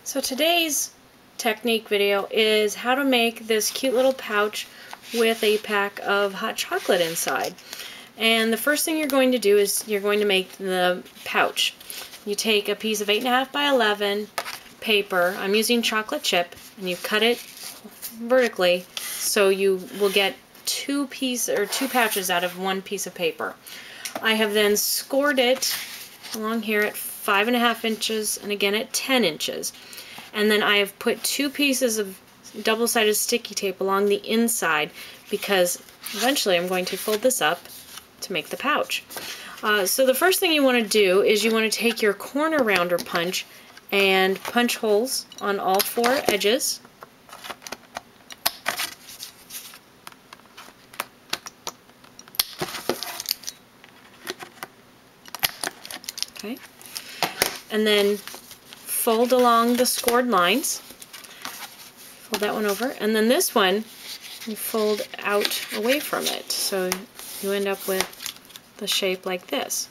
So today's technique video is how to make this cute little pouch with a pack of hot chocolate inside. And the first thing you're going to do is you're going to make the pouch. You take a piece of 8.5 by 11 paper. I'm using chocolate chip, and you cut it vertically so you will get two pouches out of one piece of paper. I have then scored it along here at 5.5 inches and again at 10 inches. And then I have put 2 pieces of double-sided sticky tape along the inside because eventually I'm going to fold this up to make the pouch. So the first thing you want to do is you want to take your corner rounder punch and punch holes on all 4 edges. Okay. And then fold along the scored lines. Fold that one over. And then this one, you fold out away from it. So you end up with the shape like this.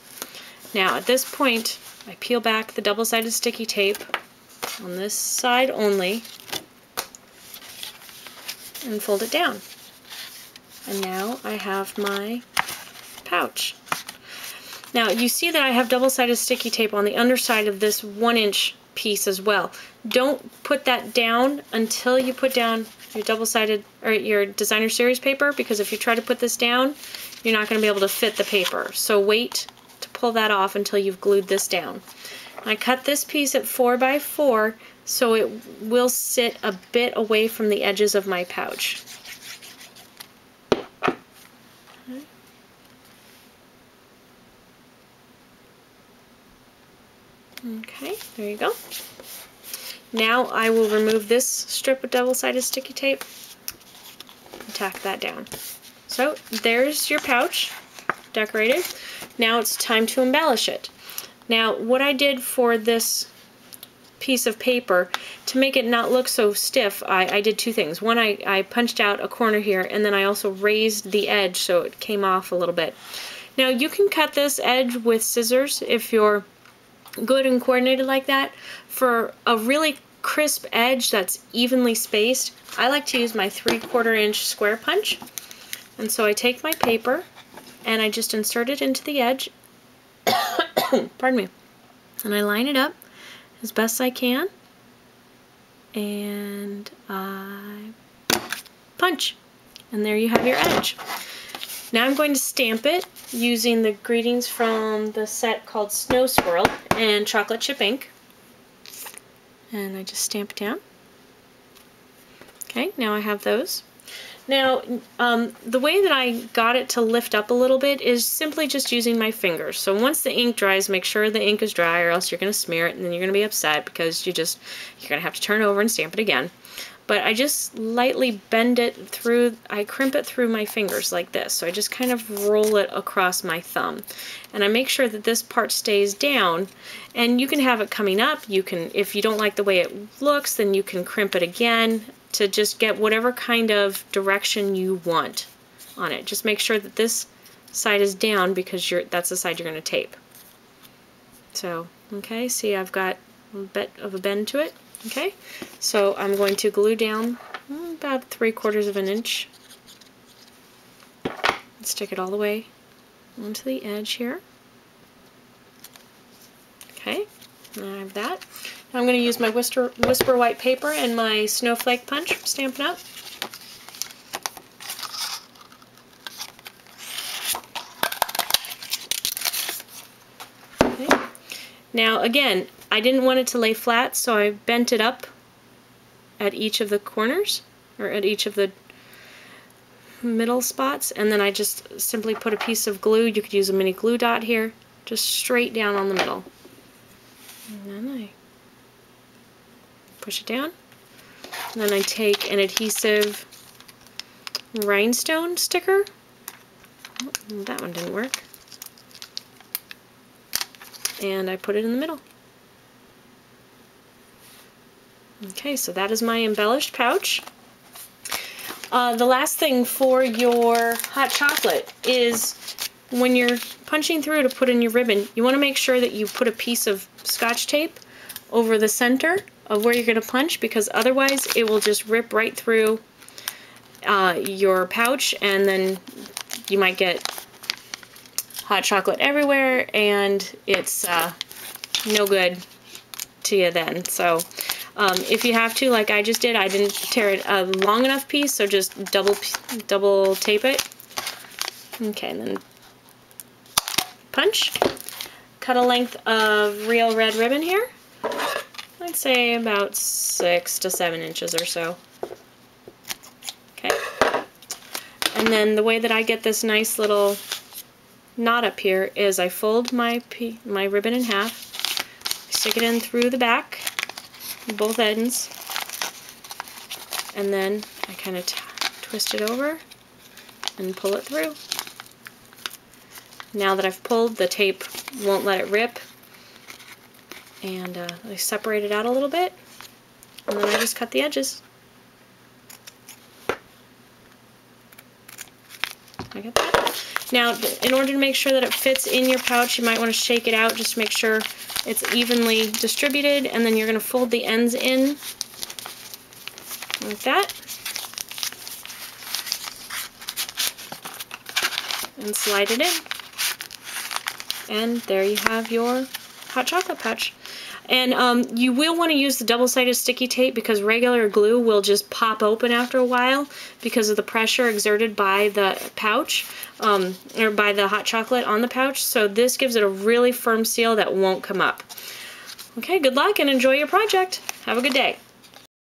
Now at this point, I peel back the double-sided sticky tape on this side only and fold it down. And now I have my pouch. Now you see that I have double-sided sticky tape on the underside of this 1-inch piece as well. Don't put that down until you put down your double-sided or your designer series paper, because if you try to put this down, you're not going to be able to fit the paper. So wait to pull that off until you've glued this down. I cut this piece at 4 by 4 so it will sit a bit away from the edges of my pouch. Okay, there you go. Now I will remove this strip of double-sided sticky tape and tack that down. So there's your pouch, decorated. Now it's time to embellish it. Now what I did for this piece of paper, to make it not look so stiff, I did 2 things. One, I punched out a corner here, and then I also raised the edge so it came off a little bit. Now you can cut this edge with scissors if you're good and coordinated like that. For a really crisp edge that's evenly spaced, I like to use my 3/4 inch square punch. And so I take my paper and I just insert it into the edge, pardon me, and I line it up as best I can, and I punch, and there you have your edge. Now I'm going to stamp it using the greetings from the set called Snow Swirl and chocolate chip ink. And I just stamp it down. Okay, now I have those. Now, the way that I got it to lift up a little bit is simply just using my fingers. So once the ink dries, make sure the ink is dry, or else you're going to smear it and then you're going to be upset because you're going to have to turn over and stamp it again. But I just lightly bend it through, I crimp it through my fingers like this. So I just kind of roll it across my thumb. And I make sure that this part stays down. And you can have it coming up. You can, if you don't like the way it looks, then you can crimp it again to just get whatever kind of direction you want on it. Just make sure that this side is down because that's the side you're going to tape. So, okay, see I've got a bit of a bend to it. Okay, so I'm going to glue down about 3/4 inch and stick it all the way onto the edge here. Okay, now I have that. Now I'm going to use my Whisper White paper and my snowflake punch from Stampin' Up. Okay. Now again, I didn't want it to lay flat, so I bent it up at each of the corners, or at each of the middle spots, and then I just simply put a piece of glue, you could use a mini glue dot here, just straight down on the middle. And then I push it down, and then I take an adhesive rhinestone sticker. Oh, that one didn't work. And I put it in the middle. Okay, so that is my embellished pouch. The last thing for your hot chocolate is when you're punching through to put in your ribbon, you want to make sure that you put a piece of Scotch tape over the center of where you're going to punch, because otherwise it will just rip right through your pouch, and then you might get hot chocolate everywhere, and it's no good to you then. So if you have to, like I just did, I didn't tear it a long enough piece, so just double tape it. Okay, and then punch. Cut a length of real red ribbon here. I'd say about 6 to 7 inches or so. Okay. And then the way that I get this nice little knot up here is I fold my ribbon in half, stick it in through the back, both ends, and then I kind of twist it over and pull it through. Now that I've pulled, the tape won't let it rip, and I separate it out a little bit, and then I just cut the edges. I got that. Now, in order to make sure that it fits in your pouch, you might want to shake it out just to make sure it's evenly distributed, and then you're going to fold the ends in like that, and slide it in. And there you have your hot chocolate pouch. And you will want to use the double-sided sticky tape, because regular glue will just pop open after a while because of the pressure exerted by the pouch, or by the hot chocolate on the pouch. So this gives it a really firm seal that won't come up. Okay, good luck and enjoy your project. Have a good day.